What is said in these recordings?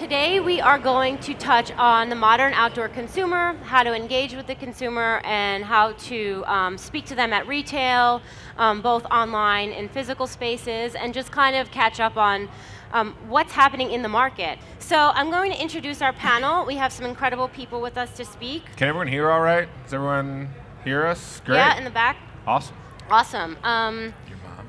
Today we are going to touch on the modern outdoor consumer, how to engage with the consumer, and how to speak to them at retail, both online and physical spaces, and just kind of catch up on what's happening in the market. So I'm going to introduce our panel. We have some incredible people with us to speak. Can everyone hear all right? Does everyone hear us? Great. Yeah, in the back. Awesome. Awesome. Your mom.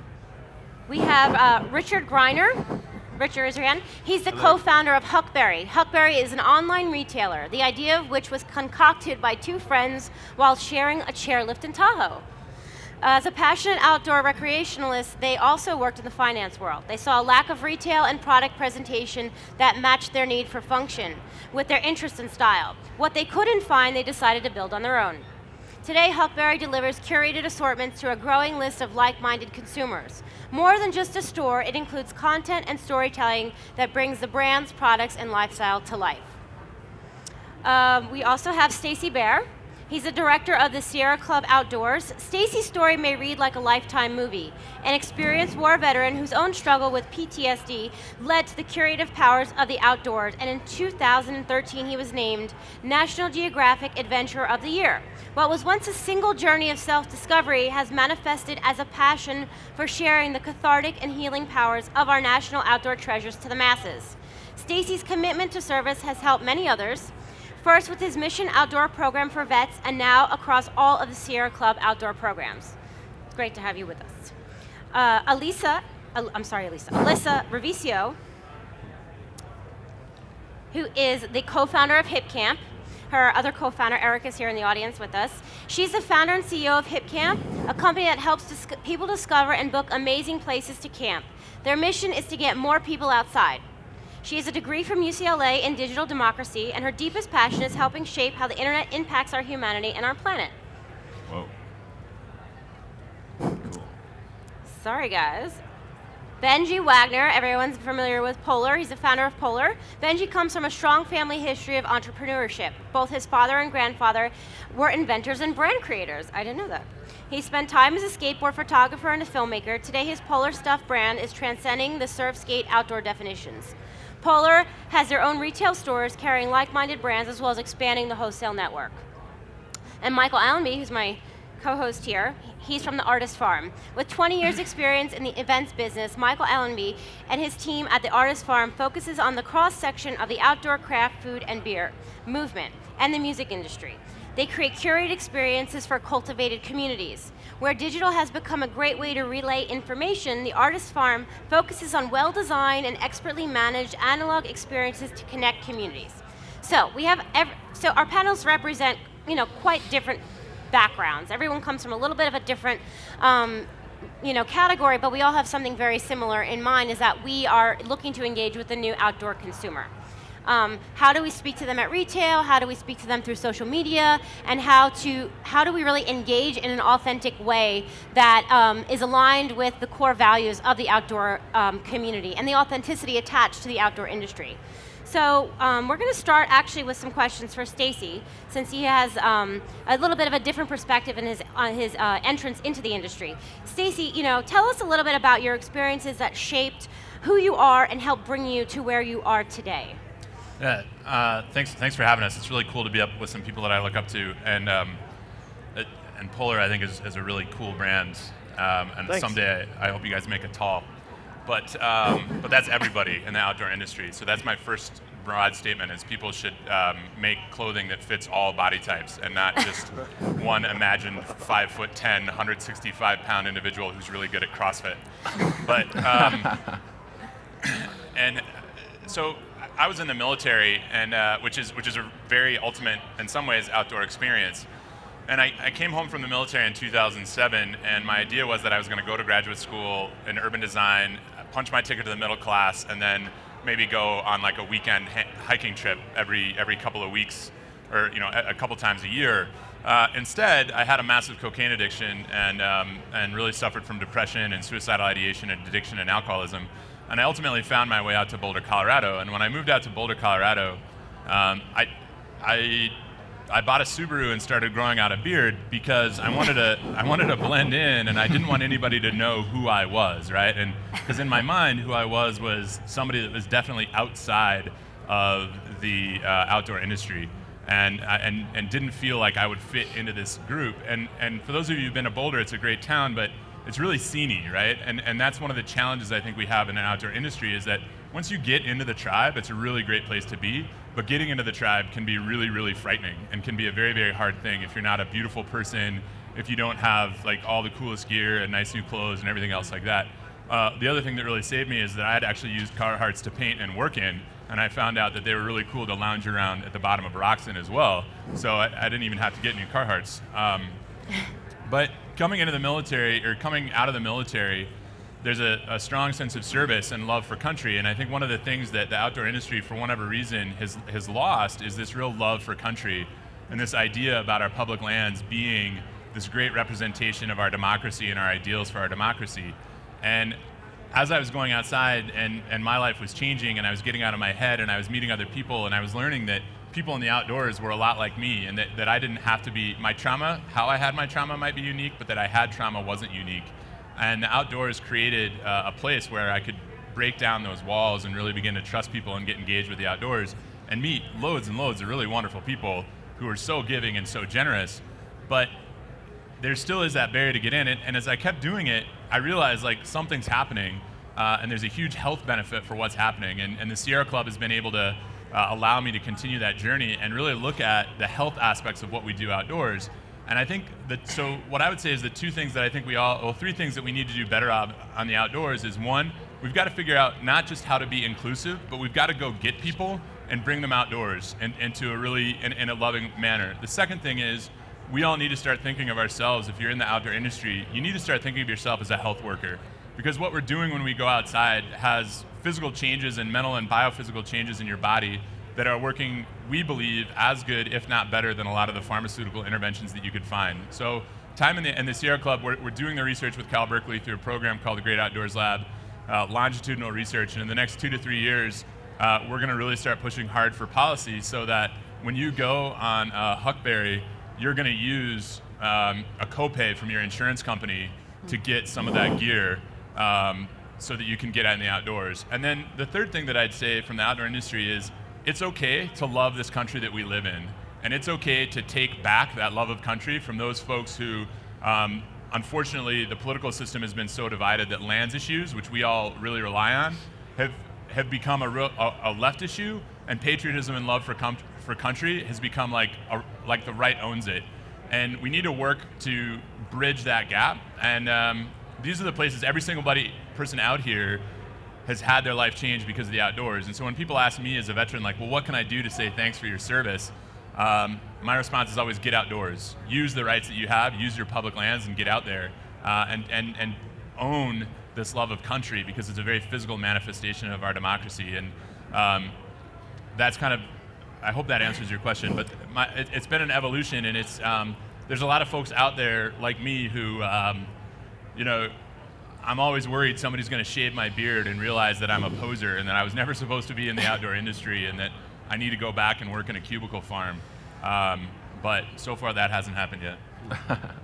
We have Richard Greiner. Richard, raise your hand. He's the co-founder of Huckberry. Huckberry is an online retailer, the idea of which was concocted by two friends while sharing a chairlift in Tahoe. As a passionate outdoor recreationalist, they also worked in the finance world. They saw a lack of retail and product presentation that matched their need for function with their interest in style. What they couldn't find, they decided to build on their own. Today, Huckberry delivers curated assortments to a growing list of like-minded consumers. More than just a store, it includes content and storytelling that brings the brand's products and lifestyle to life. We also have Stacey Bear. He's the director of the Sierra Club Outdoors. Stacey's story may read like a Lifetime movie. An experienced war veteran whose own struggle with PTSD led to the curative powers of the outdoors, and in 2013 he was named National Geographic Adventurer of the Year. What was once a single journey of self-discovery has manifested as a passion for sharing the cathartic and healing powers of our national outdoor treasures to the masses. Stacey's commitment to service has helped many others, first with his Mission Outdoor program for vets, and now across all of the Sierra Club outdoor programs. It's great to have you with us. Alyssa Ravasio, who is the co-founder of Hip Camp. Her other co-founder, Eric, is here in the audience with us. She's the founder and CEO of Hip Camp, a company that helps people discover and book amazing places to camp. Their mission is to get more people outside. She has a degree from UCLA in digital democracy, and her deepest passion is helping shape how the internet impacts our humanity and our planet. Whoa. Cool. Sorry, guys. Benji Wagner, everyone's familiar with Polar. He's the founder of Polar. Benji comes from a strong family history of entrepreneurship. Both his father and grandfather were inventors and brand creators. I didn't know that. He spent time as a skateboard photographer and a filmmaker. Today, his Polar Stuff brand is transcending the surf skate outdoor definitions. Polar has their own retail stores carrying like-minded brands, as well as expanding the wholesale network. And Michael Allenby, who's my co-host here, he's from the Artist Farm. With 20 years experience in the events business, Michael Allenby and his team at the Artist Farm focuses on the cross-section of the outdoor craft, food, and beer movement and the music industry. They create curated experiences for cultivated communities. Where digital has become a great way to relay information, the Artist Farm focuses on well-designed and expertly managed analog experiences to connect communities. So we have our panels represent, quite different backgrounds. Everyone comes from a little bit of a different, category, but we all have something very similar in mind, is that we are looking to engage with the new outdoor consumer. How do we speak to them at retail? How do we speak to them through social media? And how do we really engage in an authentic way that is aligned with the core values of the outdoor community and the authenticity attached to the outdoor industry? So we're going to start actually with some questions for Stacey, since he has a little bit of a different perspective in his entrance into the industry. Stacey, tell us a little bit about your experiences that shaped who you are and helped bring you to where you are today. Yeah, thanks for having us. It's really cool to be up with some people that I look up to, and Polar I think is a really cool brand, and Thanks. Someday I hope you guys make it tall. But that's everybody in the outdoor industry. So that's my first broad statement: is people should make clothing that fits all body types, and not just one imagined 5'10", 165-pound individual who's really good at CrossFit. But and so I was in the military, and which is a very ultimate, in some ways, outdoor experience. And I came home from the military in 2007, and my idea was that I was going to go to graduate school in urban design, punch my ticket to the middle class, and then maybe go on like a weekend hiking trip every couple of weeks, or a couple times a year. Instead, I had a massive cocaine addiction and really suffered from depression and suicidal ideation and addiction and alcoholism. And I ultimately found my way out to Boulder, Colorado. And when I moved out to Boulder, Colorado, I bought a Subaru and started growing out a beard because I wanted to blend in, and I didn't want anybody to know who I was, right? And because in my mind, who I was somebody that was definitely outside of the outdoor industry, and didn't feel like I would fit into this group. And for those of you who've been to Boulder, it's a great town, but it's really sceney, right? And that's one of the challenges I think we have in an outdoor industry, is that once you get into the tribe, it's a really great place to be, but getting into the tribe can be really, really frightening and can be a very, very hard thing if you're not a beautiful person, if you don't have like all the coolest gear and nice new clothes and everything else like that. The other thing that really saved me is that I had actually used Carhartts to paint and work in, and I found out that they were really cool to lounge around at the bottom of rocks in as well, so I didn't even have to get new Carhartts. But coming into the military, or coming out of the military, there's a strong sense of service and love for country, and I think one of the things that the outdoor industry, for whatever reason, has lost is this real love for country, and this idea about our public lands being this great representation of our democracy and our ideals for our democracy. And as I was going outside and my life was changing, and I was getting out of my head, and I was meeting other people, and I was learning that people in the outdoors were a lot like me, and that I didn't have to be, my trauma, how I had my trauma might be unique, but that I had trauma wasn't unique. And the outdoors created a place where I could break down those walls and really begin to trust people and get engaged with the outdoors and meet loads and loads of really wonderful people who are so giving and so generous. But there still is that barrier to get in, and as I kept doing it, I realized like something's happening, and there's a huge health benefit for what's happening, and the Sierra Club has been able to allow me to continue that journey and really look at the health aspects of what we do outdoors. And I think that, so what I would say is the two things that I think three things that we need to do better on the outdoors is, one, we've got to figure out not just how to be inclusive, but we've got to go get people and bring them outdoors and into a really, in a loving manner. The second thing is, we all need to start thinking of ourselves, if you're in the outdoor industry, you need to start thinking of yourself as a health worker. Because what we're doing when we go outside has physical changes and mental and biophysical changes in your body that are working, we believe, as good, if not better, than a lot of the pharmaceutical interventions that you could find. So time in the Sierra Club, we're doing the research with Cal Berkeley through a program called the Great Outdoors Lab, longitudinal research, and in the next 2 to 3 years, we're gonna really start pushing hard for policy so that when you go on Huckberry, you're gonna use a copay from your insurance company to get some of that gear, so that you can get out in the outdoors. And then the third thing that I'd say from the outdoor industry is, it's okay to love this country that we live in. And it's okay to take back that love of country from those folks who, unfortunately, the political system has been so divided that lands issues, which we all really rely on, have become a left issue, and patriotism and love for country has become like the right owns it. And we need to work to bridge that gap. And these are the places every single person out here has had their life changed because of the outdoors. And so when people ask me as a veteran, like, well, what can I do to say thanks for your service? My response is always get outdoors. Use the rights that you have, use your public lands, and get out there and own this love of country, because it's a very physical manifestation of our democracy. And that's kind of, I hope that answers your question, but it's been an evolution, and it's there's a lot of folks out there like me who, I'm always worried somebody's going to shave my beard and realize that I'm a poser and that I was never supposed to be in the outdoor industry and that I need to go back and work in a cubicle farm. But so far that hasn't happened yet.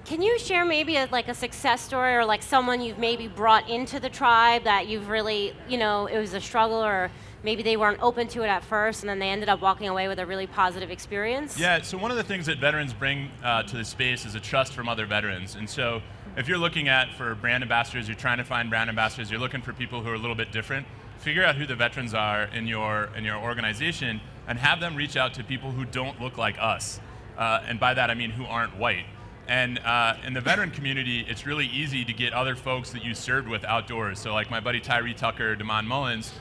Can you share maybe a success story, or like someone you've maybe brought into the tribe that you've really, it was a struggle, or maybe they weren't open to it at first and then they ended up walking away with a really positive experience? Yeah, so one of the things that veterans bring to the space is a trust from other veterans. And so if you're looking for brand ambassadors, you're trying to find brand ambassadors, you're looking for people who are a little bit different, figure out who the veterans are in your organization and have them reach out to people who don't look like us. And by that I mean who aren't white. And in the veteran community, it's really easy to get other folks that you served with outdoors. So like my buddy Tyree Tucker, Damon Mullins,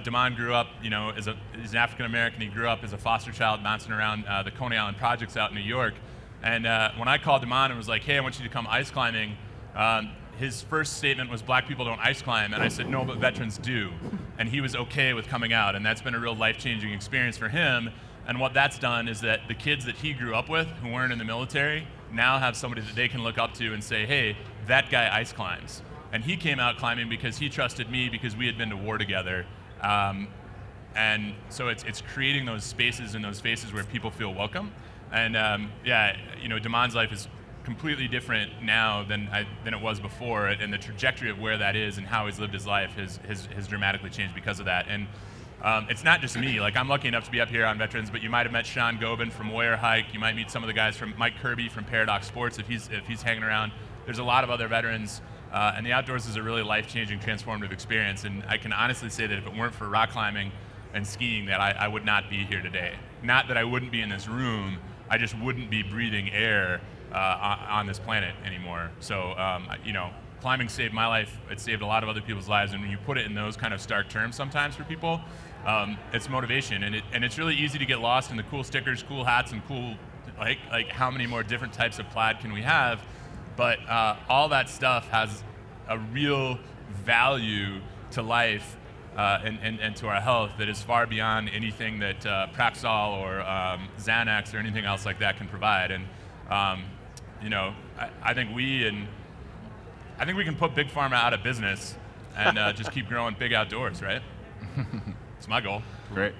Damon grew up, he's an African American. He grew up as a foster child bouncing around the Coney Island projects out in New York. And when I called Damon and was like, hey, I want you to come ice climbing, his first statement was, black people don't ice climb. And I said, no, but veterans do. And he was okay with coming out. And that's been a real life-changing experience for him. And what that's done is that the kids that he grew up with who weren't in the military now have somebody that they can look up to and say, hey, that guy ice climbs. And he came out climbing because he trusted me, because we had been to war together. And so it's creating those spaces and those faces where people feel welcome. And Damon's life is completely different now than it was before, and the trajectory of where that is and how he's lived his life has dramatically changed because of that. And it's not just me. Like, I'm lucky enough to be up here on Veterans, but you might have met Sean Gobin from Warrior Hike. You might meet some of the guys from Mike Kirby from Paradox Sports if he's hanging around. There's a lot of other veterans, and the outdoors is a really life-changing, transformative experience. And I can honestly say that if it weren't for rock climbing and skiing, that I would not be here today. Not that I wouldn't be in this room, I just wouldn't be breathing air on this planet anymore. So, climbing saved my life. It saved a lot of other people's lives. And when you put it in those kind of stark terms sometimes for people, it's motivation. And it's really easy to get lost in the cool stickers, cool hats, and cool, like how many more different types of plaid can we have? But all that stuff has a real value to life and to our health that is far beyond anything that Praxol or Xanax or anything else like that can provide. And I think we can put Big Pharma out of business and just keep growing big outdoors, right? It's my goal. Great.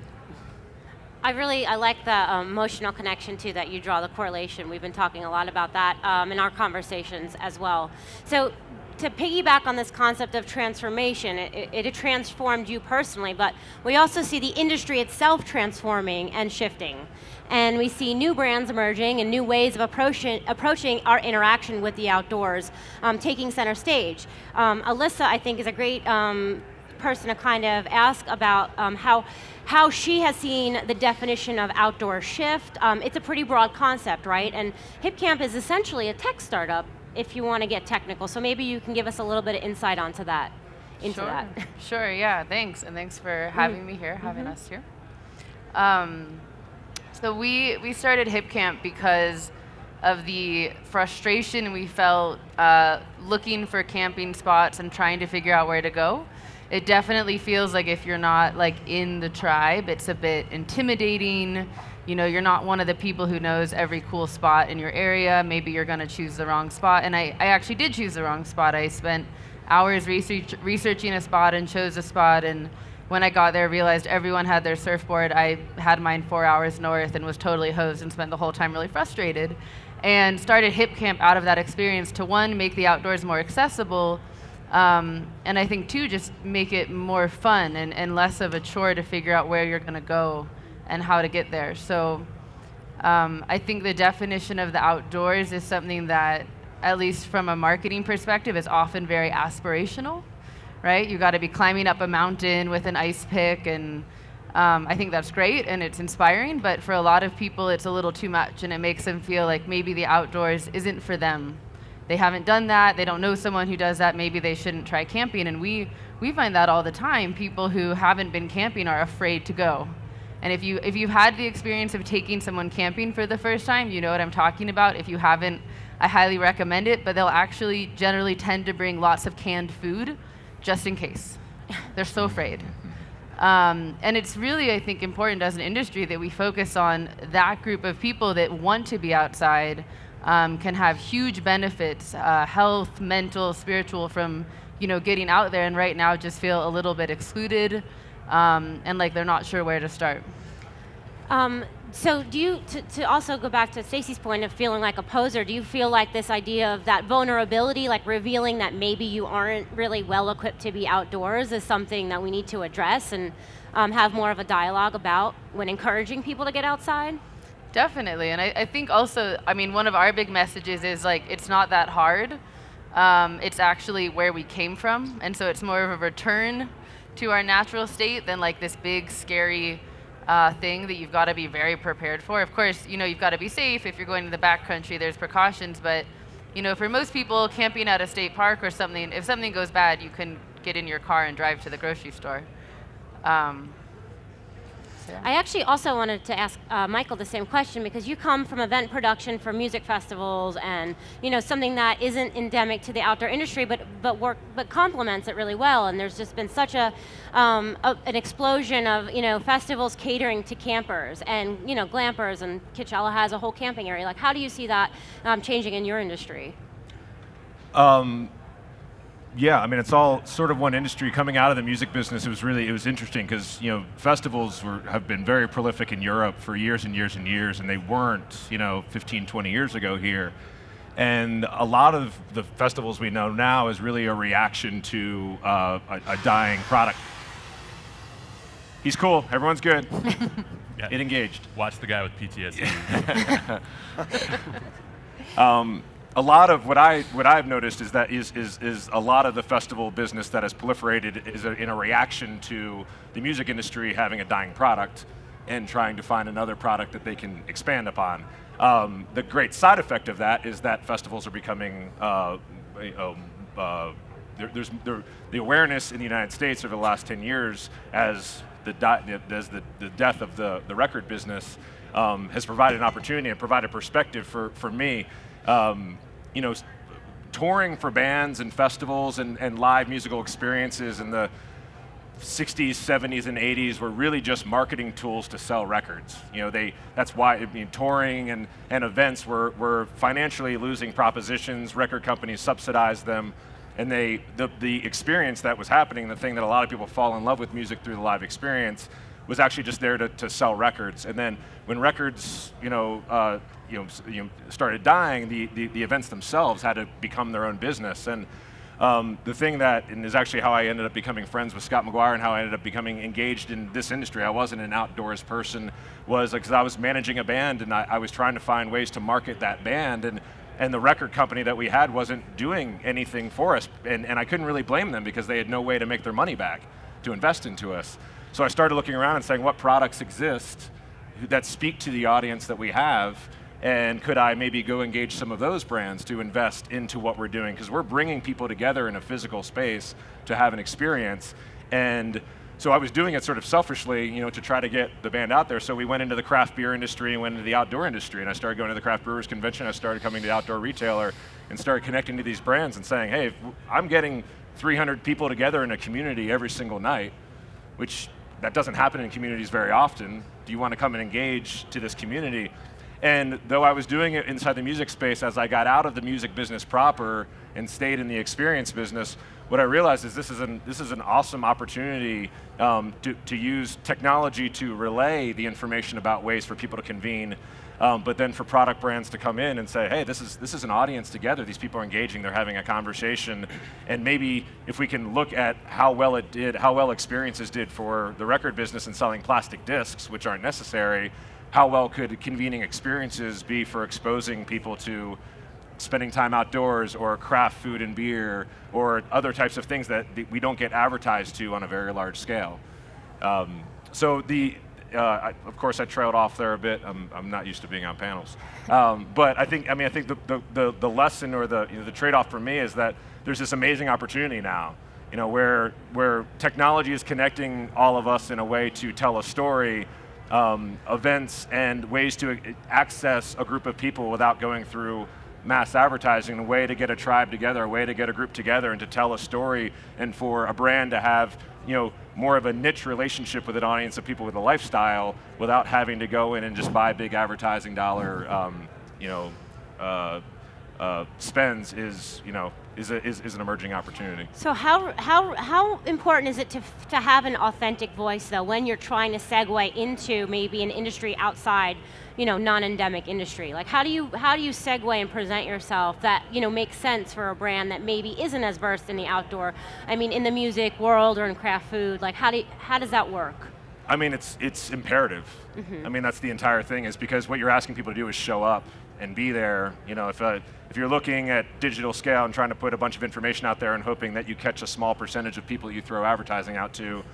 I like the emotional connection too that you draw, the correlation. We've been talking a lot about that in our conversations as well. So to piggyback on this concept of transformation, it transformed you personally, but we also see the industry itself transforming and shifting. And we see new brands emerging and new ways of approaching our interaction with the outdoors, taking center stage. Alyssa, I think, is a great person to kind of ask about how she has seen the definition of outdoor shift. It's a pretty broad concept, right? And HipCamp is essentially a tech startup, if you want to get technical. So maybe you can give us a little bit of insight onto that. Sure, yeah, thanks. And thanks for having me here, having us here. So we started HipCamp because of the frustration we felt looking for camping spots and trying to figure out where to go. It definitely feels like if you're not like in the tribe, it's a bit intimidating. You're not one of the people who knows every cool spot in your area. Maybe you're going to choose the wrong spot. And I actually did choose the wrong spot. I spent hours researching a spot and chose a spot. And when I got there, realized everyone had their surfboard. I had mine 4 hours north and was totally hosed and spent the whole time really frustrated. And started HipCamp out of that experience to, one, make the outdoors more accessible. And I think, two, just make it more fun and less of a chore to figure out where you're going to go and how to get there. So I think the definition of the outdoors is something that, at least from a marketing perspective, is often very aspirational, right? You got to be climbing up a mountain with an ice pick, and I think that's great and it's inspiring, but for a lot of people it's a little too much, and it makes them feel like maybe the outdoors isn't for them. They haven't done that, they don't know someone who does that, maybe they shouldn't try camping. And we find that all the time. People who haven't been camping are afraid to go. And if you've had the experience of taking someone camping for the first time, you know what I'm talking about. If you haven't, I highly recommend it, but they'll actually generally tend to bring lots of canned food just in case. They're so afraid. And it's really, I think, important as an industry that we focus on that group of people that want to be outside, can have huge benefits, health, mental, spiritual, from getting out there, and right now just feel a little bit excluded. And like they're not sure where to start. So do you, to also go back to Stacey's point of feeling like a poser, do you feel like this idea of that vulnerability, like revealing that maybe you aren't really well equipped to be outdoors, is something that we need to address and have more of a dialogue about when encouraging people to get outside? Definitely, and I think also, one of our big messages is like, it's not that hard. It's actually where we came from, and so it's more of a return to our natural state than like this big scary thing that you've got to be very prepared for. Of course, you've got to be safe. If you're going to the backcountry, there's precautions, but for most people, camping at a state park or something, if something goes bad, you can get in your car and drive to the grocery store. I actually also wanted to ask Michael the same question, because you come from event production for music festivals and something that isn't endemic to the outdoor industry, but complements it really well. And there's just been such an explosion of festivals catering to campers and glampers, and Coachella has a whole camping area. Like, how do you see that changing in your industry? Yeah, it's all sort of one industry. Coming out of the music business, it was interesting because festivals have been very prolific in Europe for years and years and years, and they weren't 15, 20 years ago here. And a lot of the festivals we know now is really a reaction to a dying product. He's cool. Everyone's good. Yeah. Get engaged. Watch the guy with PTSD. A lot of what I've noticed is that is a lot of the festival business that has proliferated is in a reaction to the music industry having a dying product and trying to find another product that they can expand upon. The great side effect of that is that festivals are becoming the awareness in the United States over the last 10 years as the death of the record business has provided an opportunity and provided perspective for me. Touring for bands and festivals and live musical experiences in the 60s, 70s, and 80s were really just marketing tools to sell records. That's why touring and events were financially losing propositions. Record companies subsidized them, and the experience that was happening, the thing that a lot of people fall in love with music through the live experience, was actually just there to sell records. And then when records, started dying, the events themselves had to become their own business. And the thing and is actually how I ended up becoming friends with Scott McGuire and how I ended up becoming engaged in this industry. I wasn't an outdoors person, was because I was managing a band and I was trying to find ways to market that band, and the record company that we had wasn't doing anything for us, and I couldn't really blame them because they had no way to make their money back to invest into us. So I started looking around and saying, what products exist that speak to the audience that we have, and could I maybe go engage some of those brands to invest into what we're doing? Because we're bringing people together in a physical space to have an experience. And so I was doing it sort of selfishly, to try to get the band out there. So we went into the craft beer industry and went into the outdoor industry, and I started going to the craft brewers convention. I started coming to the outdoor retailer and started connecting to these brands and saying, hey, I'm getting 300 people together in a community every single night, which that doesn't happen in communities very often. Do you want to come and engage to this community? And though I was doing it inside the music space, as I got out of the music business proper and stayed in the experience business, what I realized is this is an awesome opportunity to use technology to relay the information about ways for people to convene, but then for product brands to come in and say, hey, this is an audience together. These people are engaging. They're having a conversation, and maybe if we can look at how well experiences did for the record business and selling plastic discs, which aren't necessary, how well could convening experiences be for exposing people to spending time outdoors or craft food and beer or other types of things that we don't get advertised to on a very large scale. Of course I trailed off there a bit. I'm not used to being on panels. But I think the lesson or the trade-off for me is that there's this amazing opportunity now, where technology is connecting all of us in a way to tell a story, events and ways to access a group of people without going through mass advertising, a way to get a tribe together, a way to get a group together and to tell a story, and for a brand to have more of a niche relationship with an audience of people with a lifestyle without having to go in and just buy big advertising dollar spends is an emerging opportunity. So how important is it to have an authentic voice though when you're trying to segue into maybe an industry outside, non-endemic industry? Like how do you segue and present yourself that makes sense for a brand that maybe isn't as versed in the outdoor, in the music world or in craft food? Like how does that work? It's imperative. Mm-hmm. That's the entire thing, is because what you're asking people to do is show up and be there. If you're looking at digital scale and trying to put a bunch of information out there and hoping that you catch a small percentage of people you throw advertising out to,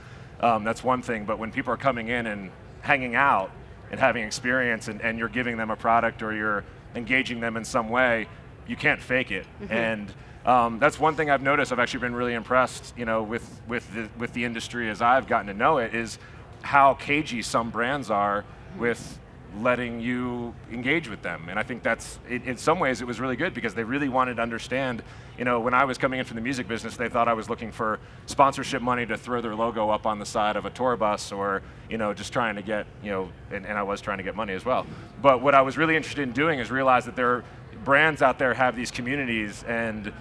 that's one thing. But when people are coming in and hanging out and having experience and you're giving them a product or you're engaging them in some way, you can't fake it. Mm-hmm. And that's one thing I've noticed. I've actually been really impressed, with the industry as I've gotten to know it, is how cagey some brands are with letting you engage with them. And I think that's, in some ways, it was really good because they really wanted to understand, when I was coming in from the music business, they thought I was looking for sponsorship money to throw their logo up on the side of a tour bus or, just trying to get, and I was trying to get money as well. But what I was really interested in doing is realize that there are brands out there have these communities, and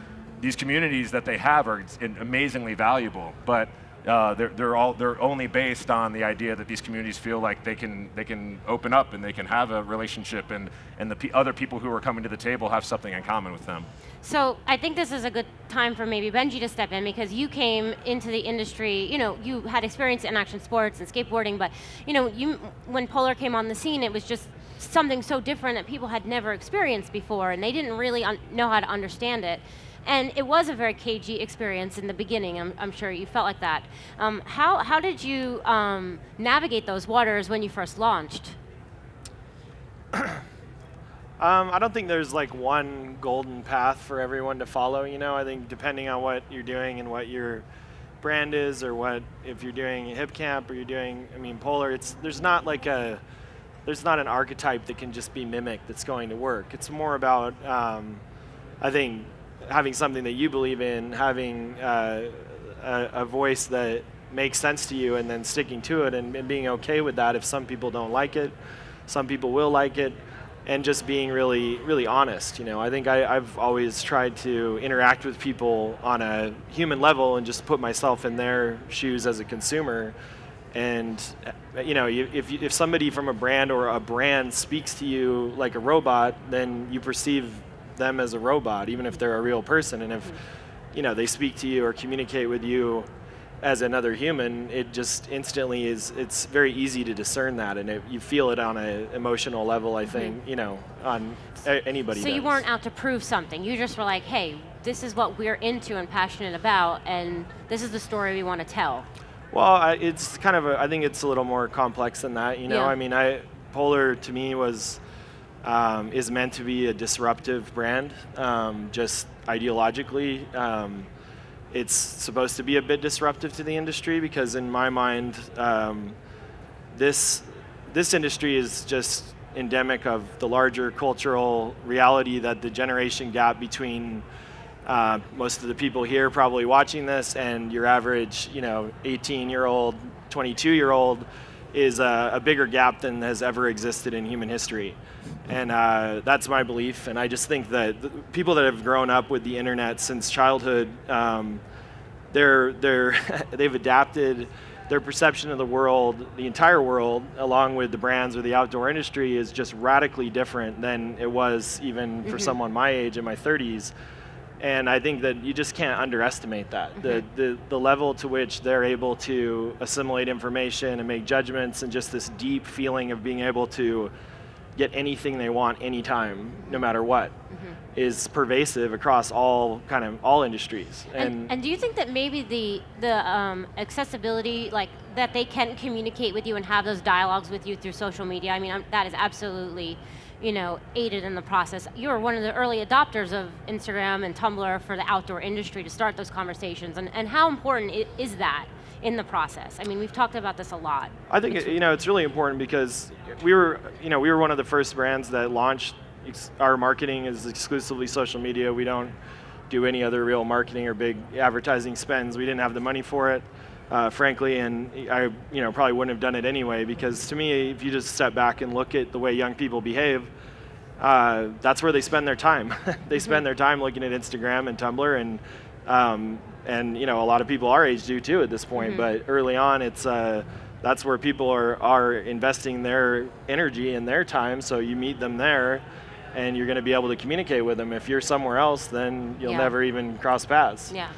these communities that they have are amazingly valuable. But they're only based on the idea that these communities feel like they can open up and they can have a relationship, and the other people who are coming to the table have something in common with them. So I think this is a good time for maybe Benji to step in, because you came into the industry, you had experience in action sports and skateboarding, but when Polar came on the scene, it was just something so different that people had never experienced before, and they didn't really know how to understand it. And it was a very cagey experience in the beginning. I'm sure you felt like that. How did you navigate those waters when you first launched? I don't think there's like one golden path for everyone to follow. I think depending on what you're doing and what your brand is, or if you're doing a hip camp or you're doing, Polar, there's not an archetype that can just be mimicked that's going to work. It's more about, I think, having something that you believe in, having a voice that makes sense to you, and then sticking to it, and being okay with that if some people don't like it, some people will like it, and just being really, really honest. I think I've always tried to interact with people on a human level and just put myself in their shoes as a consumer. And if somebody from a brand speaks to you like a robot, then you perceive them as a robot, even if they're a real person. And if they speak to you or communicate with you as another human, it just instantly it's very easy to discern that, and you feel it on an emotional level, I think. On anybody. So does. You weren't out to prove something, you just were like, hey, this is what we're into and passionate about, and this is the story we want to tell. Well, it's kind of I think it's a little more complex than that. Yeah. Polar to me is meant to be a disruptive brand, just ideologically. It's supposed to be a bit disruptive to the industry, because in my mind, this industry is just endemic of the larger cultural reality that the generation gap between most of the people here probably watching this and your average 18-year-old, 22-year-old is a bigger gap than has ever existed in human history. And that's my belief. And I just think that the people that have grown up with the internet since childhood, they've adapted their perception of the world, the entire world, along with the brands or the outdoor industry, is just radically different than it was even for someone my age in my 30s. And I think that you just can't underestimate that. The level to which they're able to assimilate information and make judgments, and just this deep feeling of being able to get anything they want anytime, no matter what, is pervasive across all industries. And do you think that maybe the accessibility, like that they can communicate with you and have those dialogues with you through social media? That is absolutely aided in the process. You were one of the early adopters of Instagram and Tumblr for the outdoor industry to start those conversations, and how important is that in the process? We've talked about this a lot. I think it's really important, because we were one of the first brands that launched. Our marketing is exclusively social media. We don't do any other real marketing or big advertising spends. We didn't have the money for it, frankly, and I probably wouldn't have done it anyway, because to me, if you just step back and look at the way young people behave, that's where they spend their time. They spend their time looking at Instagram and Tumblr, and a lot of people our age do too at this point. But early on, it's that's where people are investing their energy and their time. So you meet them there, and you're going to be able to communicate with them. If you're somewhere else, then you'll never even cross paths. Yeah.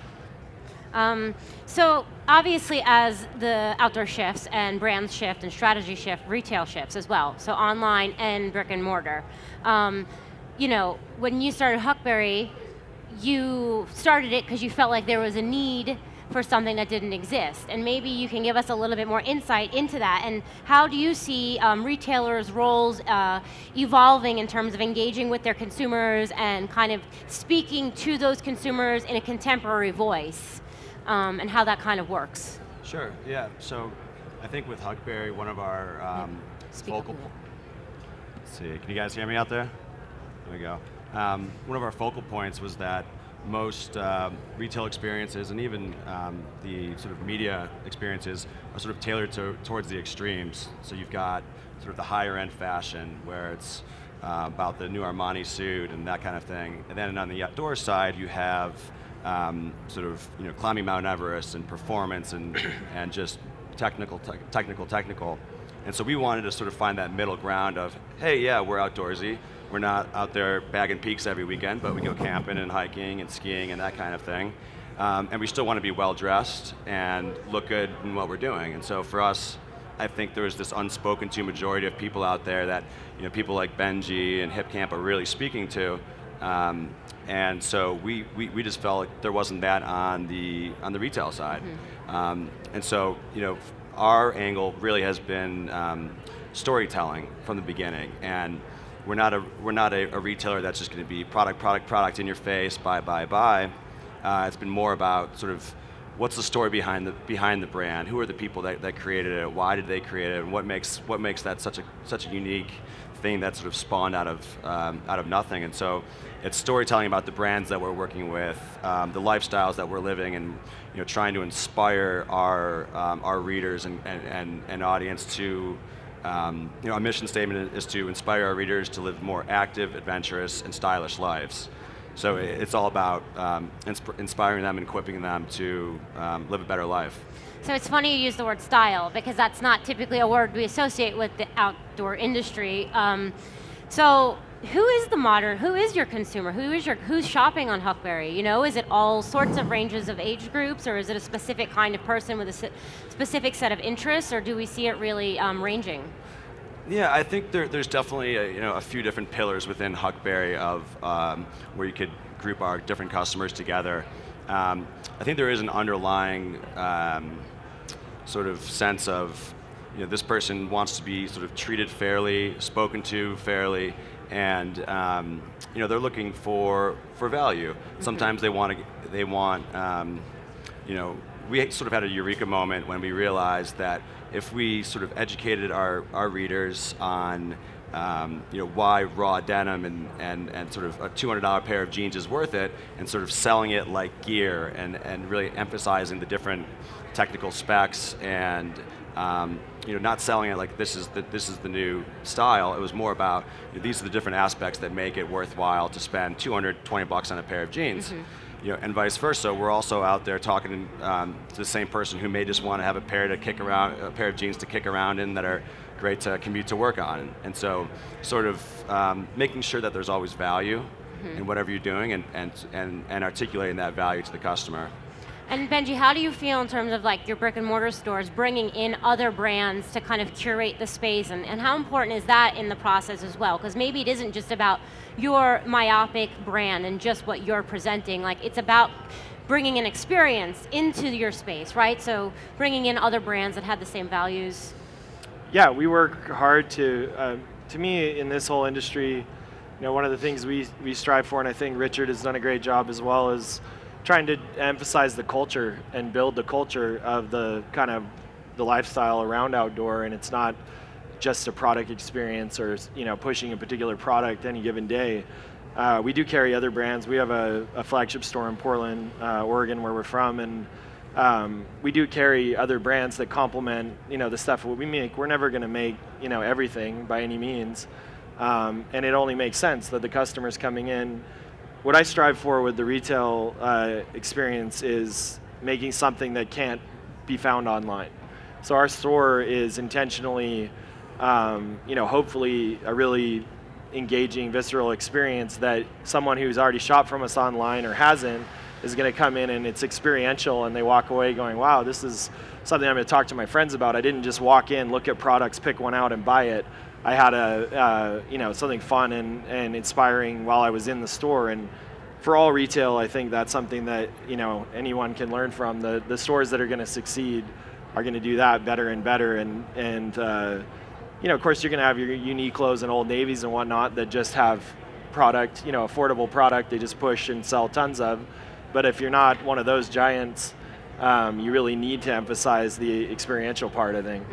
So obviously, as the outdoor shifts and brands shift and strategy shift, retail shifts as well. So online and brick and mortar. When you started Huckberry, you started it because you felt like there was a need for something that didn't exist. And maybe you can give us a little bit more insight into that. And how do you see retailers' roles evolving in terms of engaging with their consumers and kind of speaking to those consumers in a contemporary voice, and how that kind of works? Sure, yeah. So I think with Huckberry, one of our focal... Let's see, can you guys hear me out there? There we go. One of our focal points was that most retail experiences and even the sort of media experiences are sort of tailored towards the extremes. So you've got sort of the higher end fashion where it's about the new Armani suit and that kind of thing. And then on the outdoor side, you have sort of climbing Mount Everest and performance and just technical. And so we wanted to sort of find that middle ground of, hey, yeah, we're outdoorsy. We're not out there bagging peaks every weekend, but we go camping and hiking and skiing and that kind of thing. And we still want to be well dressed and look good in what we're doing. And so for us, I think there's this unspoken to majority of people out there that people like Benji and Hip Camp are really speaking to. And so we just felt like there wasn't that on the retail side. And so our angle really has been storytelling from the beginning. And we're not a retailer that's just going to be product in your face, buy. It's been more about sort of what's the story behind the brand, who are the people that created it, why did they create it, and what makes that such a unique thing that sort of spawned out of nothing. And so it's storytelling about the brands that we're working with, the lifestyles that we're living, and trying to inspire our readers and audience to. Our mission statement is to inspire our readers to live more active, adventurous, and stylish lives. So it's all about inspiring them and equipping them to live a better life. So it's funny you use the word style, because that's not typically a word we associate with the outdoor industry. So who is your consumer? Who's shopping on Huckberry? Is it all sorts of ranges of age groups, or is it a specific kind of person with a specific set of interests, or do we see it really ranging? Yeah, I think there's definitely a few different pillars within Huckberry of where you could group our different customers together. I think there is an underlying sort of sense of this person wants to be sort of treated fairly, spoken to fairly, and they're looking for value. Sometimes they want we sort of had a eureka moment when we realized that if we sort of educated our readers on why raw denim and sort of a $200 pair of jeans is worth it, and sort of selling it like gear and really emphasizing the different technical specs and not selling it like this is the new style. It was more about these are the different aspects that make it worthwhile to spend $220 on a pair of jeans. And vice versa. We're also out there talking to the same person who may just want to have a pair of jeans to kick around in that are great to commute to work on. And so sort of making sure that there's always value in whatever you're doing and articulating that value to the customer. And Benji, how do you feel in terms of like your brick and mortar stores bringing in other brands to kind of curate the space, and how important is that in the process as well? Because maybe it isn't just about your myopic brand and just what you're presenting, like it's about bringing an experience into your space, right? So bringing in other brands that have the same values. Yeah, we work hard to me in this whole industry, one of the things we strive for, and I think Richard has done a great job as well, is trying to emphasize the culture and build the culture of the kind of the lifestyle around outdoor, and it's not just a product experience or pushing a particular product any given day. We do carry other brands. We have a flagship store in Portland, Oregon, where we're from, and we do carry other brands that complement the stuff that we make. We're never going to make everything by any means, and it only makes sense that the customers coming in. What I strive for with the retail experience is making something that can't be found online. So our store is intentionally, hopefully a really engaging, visceral experience that someone who's already shopped from us online or hasn't is going to come in, and it's experiential, and they walk away going, wow, this is something I'm going to talk to my friends about. I didn't just walk in, look at products, pick one out, and buy it. I had something fun and inspiring while I was in the store. And for all retail, I think that's something that anyone can learn from. The stores that are going to succeed are going to do that better and better. And of course, you're going to have your Uniqlos and Old Navys and whatnot that just have product, affordable product they just push and sell tons of. But if you're not one of those giants, you really need to emphasize the experiential part, I think.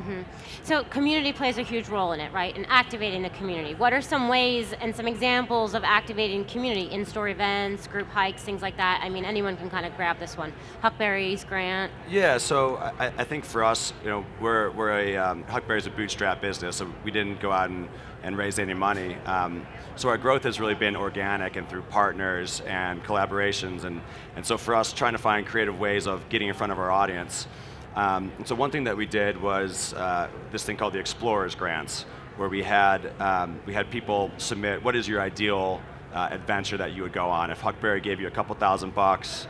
So community plays a huge role in it, right? In activating the community. What are some ways and some examples of activating community? In-store events, group hikes, things like that? I mean, anyone can kind of grab this one. Huckberry's, Grant? Yeah, so I think for us, we're a Huckberry's a bootstrap business, so we didn't go out and and raise any money. So our growth has really been organic and through partners and collaborations, and so for us, trying to find creative ways of getting in front of our audience. And so one thing that we did was this thing called the Explorers Grants, where we had people submit, what is your ideal adventure that you would go on? If Huckberry gave you a couple $1,000,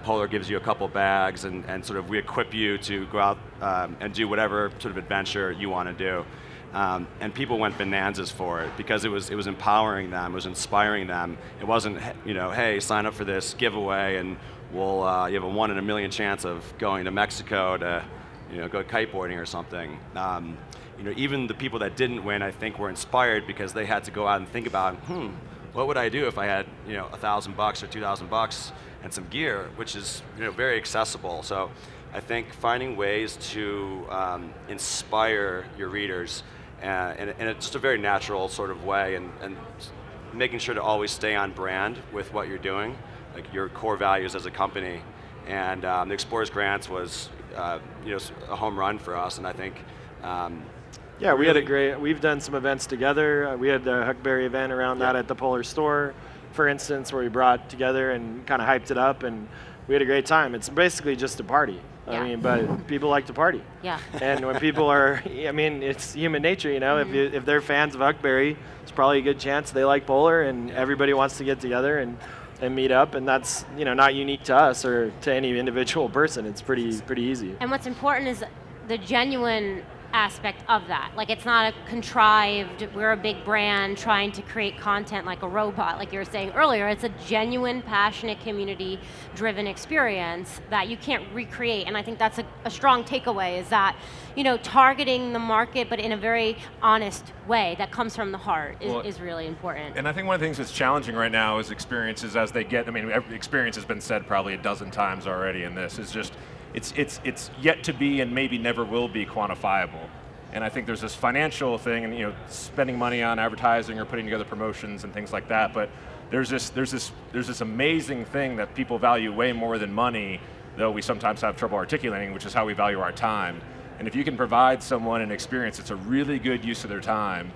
Polar gives you a couple bags, and sort of we equip you to go out and do whatever sort of adventure you want to do. And people went bonanzas for it because it was empowering them, it was inspiring them. It wasn't, hey, sign up for this giveaway and we'll you have a 1 in a million chance of going to Mexico to go kiteboarding or something. Even the people that didn't win, I think, were inspired because they had to go out and think about, what would I do if I had $1,000 or $2,000 and some gear, which is very accessible. So I think finding ways to inspire your readers in it's just a very natural sort of way, and making sure to always stay on brand with what you're doing, like your core values as a company. And the Explorers Grants was a home run for us, and I think yeah, we've done some events together. We had the Huckberry event around that at the Polar store, for instance, where we brought together and kind of hyped it up, and we had a great time. It's basically just a party. Yeah. I mean, but people like to party. Yeah. And when people are, it's human nature, if they're fans of Huckberry, it's probably a good chance they like Polar, and everybody wants to get together and meet up, and that's not unique to us or to any individual person. It's pretty easy. And what's important is the genuine aspect of that. Like, it's not a contrived, we're a big brand trying to create content like a robot, like you were saying earlier. It's a genuine, passionate, community-driven experience that you can't recreate. And I think that's a strong takeaway, is that, targeting the market, but in a very honest way that comes from the heart is really important. And I think one of the things that's challenging right now is experiences as they get, every experience has been said probably a dozen times already in this, is just, it's yet to be and maybe never will be quantifiable. And I think there's this financial thing, and spending money on advertising or putting together promotions and things like that. But there's this amazing thing that people value way more than money, though we sometimes have trouble articulating, which is how we value our time. And if you can provide someone an experience that's a really good use of their time,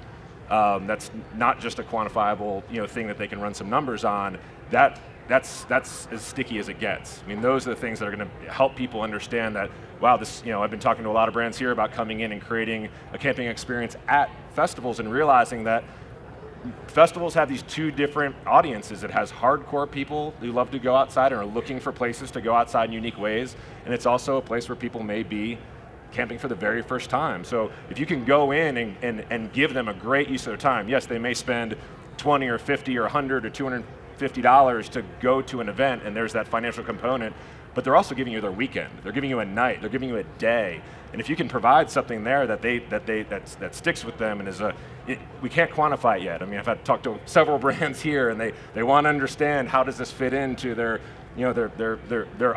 that's not just a quantifiable thing that they can run some numbers on, that's as sticky as it gets. Those are the things that are going to help people understand that, wow, this, I've been talking to a lot of brands here about coming in and creating a camping experience at festivals and realizing that festivals have these two different audiences. It has hardcore people who love to go outside and are looking for places to go outside in unique ways, and it's also a place where people may be camping for the very first time. So if you can go in and give them a great use of their time, yes, they may spend $20 or $50 or $100 or $250 to go to an event, and there's that financial component, but they're also giving you their weekend. They're giving you a night. They're giving you a day. And if you can provide something there that sticks with them and we can't quantify it yet. I've had talked to several brands here, and they want to understand how does this fit into their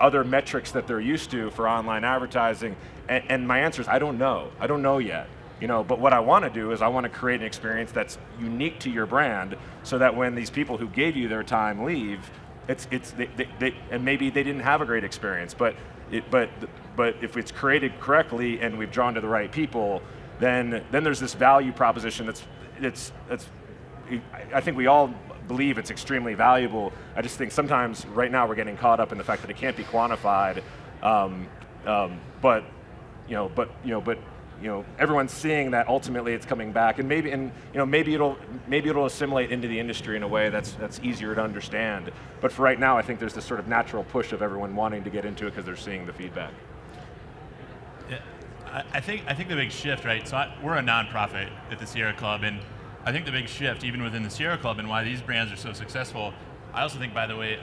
other metrics that they're used to for online advertising. And my answer is I don't know. I don't know yet. But what I want to do is I want to create an experience that's unique to your brand, so that when these people who gave you their time leave, they and maybe they didn't have a great experience, but if it's created correctly and we've drawn to the right people, then there's this value proposition I think we all believe it's extremely valuable. I just think sometimes right now we're getting caught up in the fact that it can't be quantified, but everyone's seeing that ultimately it's coming back, and maybe it'll assimilate into the industry in a way that's easier to understand. But for right now, I think there's this sort of natural push of everyone wanting to get into it because they're seeing the feedback. Yeah, I think the big shift, right? So we're a nonprofit at the Sierra Club, and I think the big shift, even within the Sierra Club, and why these brands are so successful. I also think, by the way,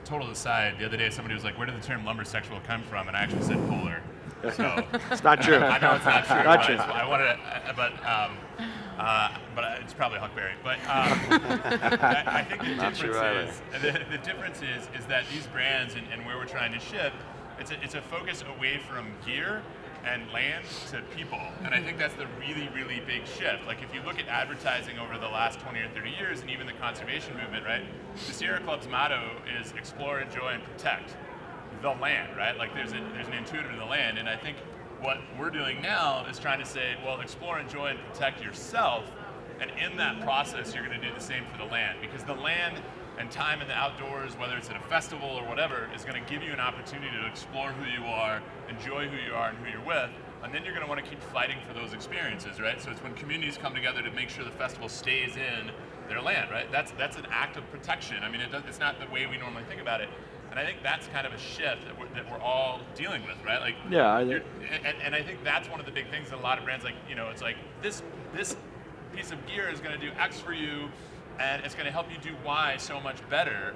total aside, the other day somebody was like, "Where did the term lumbersexual come from?" And I actually said Polar. So it's not true. I know it's not true. Not true. I wanted to, but it's probably Huckberry. But I think the difference is that these brands and where we're trying to shift, it's a focus away from gear and land to people. And I think that's the really, really big shift. Like, if you look at advertising over the last 20 or 30 years, and even the conservation movement, right? The Sierra Club's motto is explore, enjoy, and protect the land, right? Like, there's an intuitive to the land, and I think what we're doing now is trying to say, well, explore, enjoy, and protect yourself. And in that process, you're going to do the same for the land, because the land and time in the outdoors, whether it's at a festival or whatever, is going to give you an opportunity to explore who you are, enjoy who you are and who you're with, and then you're going to want to keep fighting for those experiences, right? So it's when communities come together to make sure the festival stays in their land, right? That's an act of protection. I mean, it's not the way we normally think about it. And I think that's kind of a shift that we're all dealing with, right? Like, Yeah, and I think that's one of the big things that a lot of brands, like, it's like this piece of gear is going to do X for you, and it's going to help you do Y so much better,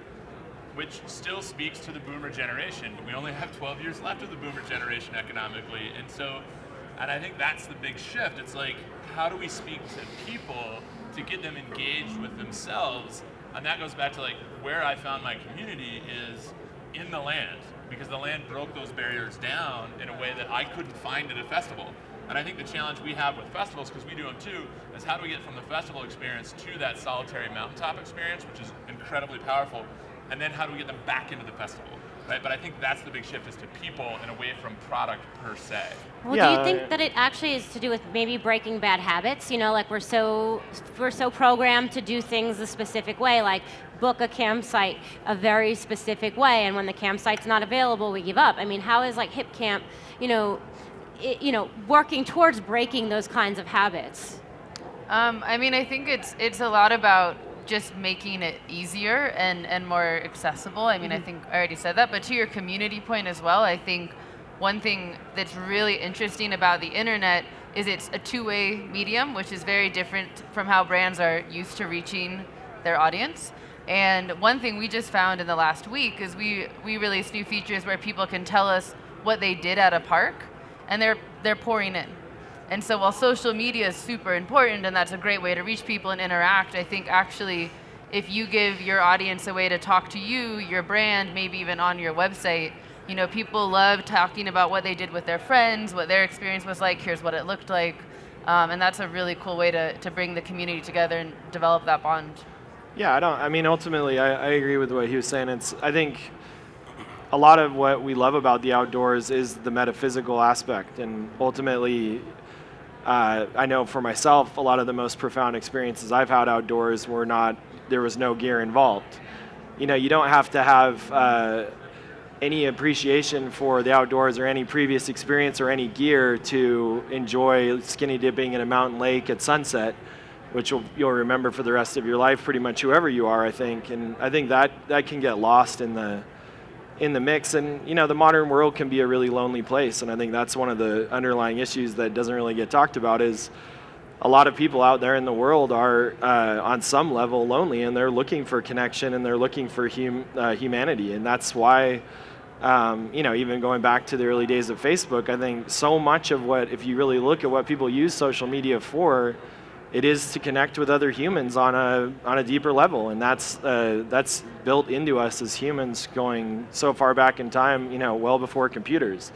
which still speaks to the boomer generation. But we only have 12 years left of the boomer generation economically, and I think that's the big shift. It's like, how do we speak to people to get them engaged with themselves? And that goes back to like where I found my community is in the land, because the land broke those barriers down in a way that I couldn't find at a festival. And I think the challenge we have with festivals, because we do them too, is how do we get from the festival experience to that solitary mountaintop experience, which is incredibly powerful, and then how do we get them back into the festival, right? But I think that's the big shift, is to people and away from product per se. Well, Yeah, do you think that it actually is to do with maybe breaking bad habits? Like we're so programmed to do things a specific way, like book a campsite a very specific way, and when the campsite's not available, we give up. I mean, how is like Hip Camp, working towards breaking those kinds of habits? I mean, I think it's a lot about just making it easier and more accessible. I mean, I think I already said that, but to your community point as well, I think one thing that's really interesting about the internet is it's a two-way medium, which is very different from how brands are used to reaching their audience. And one thing we just found in the last week is we released new features where people can tell us what they did at a park, and they're pouring in. And so while social media is super important and that's a great way to reach people and interact, I think actually if you give your audience a way to talk to you, your brand, maybe even on your website, people love talking about what they did with their friends, what their experience was like, here's what it looked like. And that's a really cool way to bring the community together and develop that bond. Yeah, ultimately, I agree with what he was saying. I think a lot of what we love about the outdoors is the metaphysical aspect, and ultimately, I know for myself, a lot of the most profound experiences I've had outdoors there was no gear involved. You don't have to have any appreciation for the outdoors or any previous experience or any gear to enjoy skinny dipping in a mountain lake at sunset, which you'll remember for the rest of your life, pretty much whoever you are, I think. And I think that can get lost in the mix. And the modern world can be a really lonely place, and I think that's one of the underlying issues that doesn't really get talked about, is a lot of people out there in the world are on some level lonely, and they're looking for connection, and they're looking for humanity. And that's why even going back to the early days of Facebook, I think so much of if you really look at what people use social media for, it is to connect with other humans on a deeper level, and that's built into us as humans, going so far back in time, well before computers,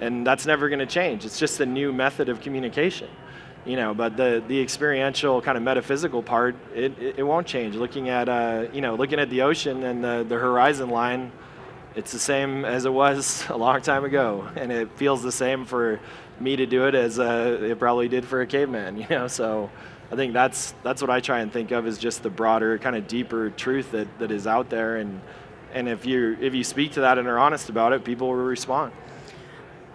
and that's never going to change. It's just a new method of communication, But the experiential kind of metaphysical part, it won't change. Looking at the ocean and the horizon line, it's the same as it was a long time ago, and it feels the same for me to do it as it probably did for a caveman, So I think that's what I try and think of as just the broader, kind of deeper truth that is out there, and if you speak to that and are honest about it, people will respond.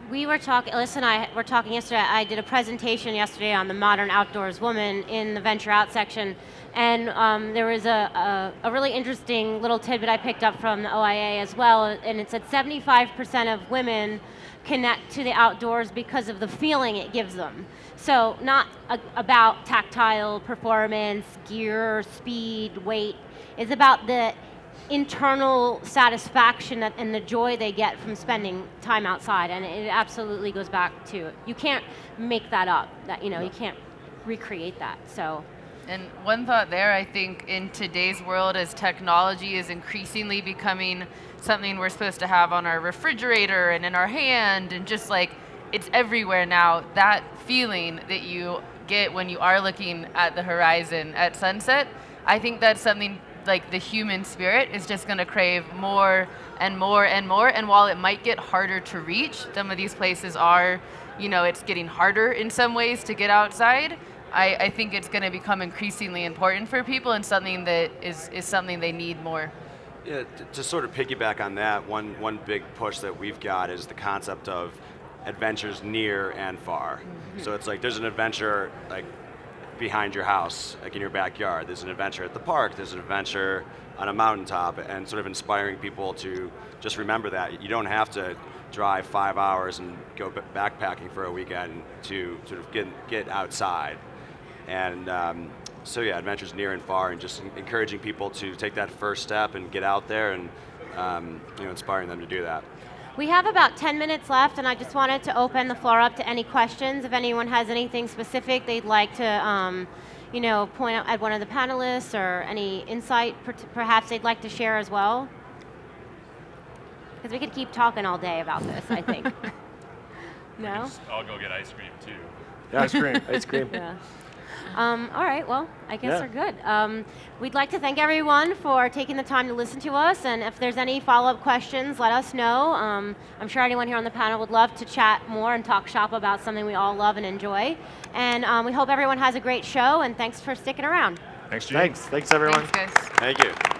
We were talking, Alyssa and I were talking yesterday. I did a presentation yesterday on the modern outdoors woman in the Venture Out section, and there was a really interesting little tidbit I picked up from the OIA as well, and it said 75% of women connect to the outdoors because of the feeling it gives them. So not about tactile performance, gear, speed, weight. It's about the internal satisfaction and the joy they get from spending time outside, and it absolutely goes back to it. You can't make that up. You can't recreate that. So. And one thought there, I think in today's world, as technology is increasingly becoming something we're supposed to have on our refrigerator and in our hand, and just like it's everywhere now, that feeling that you get when you are looking at the horizon at sunset, I think that's something like the human spirit is just going to crave more and more and more. And while it might get harder to reach, some of these places are it's getting harder in some ways to get outside, I think it's going to become increasingly important for people and something that is something they need more. Yeah, to sort of piggyback on that, one big push that we've got is the concept of adventures near and far. Mm-hmm. So it's like there's an adventure like behind your house, like in your backyard. There's an adventure at the park. There's an adventure on a mountaintop, and sort of inspiring people to just remember that you don't have to drive 5 hours and go backpacking for a weekend to sort of get outside. And so yeah, adventures near and far, and just encouraging people to take that first step and get out there, and inspiring them to do that. We have about 10 minutes left, and I just wanted to open the floor up to any questions. If anyone has anything specific they'd like to point out at one of the panelists, or any insight perhaps they'd like to share as well. Because we could keep talking all day about this, I think. No? I'll go get ice cream too. Yeah, ice cream. Yeah. All right, well, I guess we're good. We'd like to thank everyone for taking the time to listen to us, and if there's any follow-up questions, let us know. I'm sure anyone here on the panel would love to chat more and talk shop about something we all love and enjoy. And we hope everyone has a great show, and thanks for sticking around. Thanks, Gene. Thanks everyone. Thanks, guys. Thank you.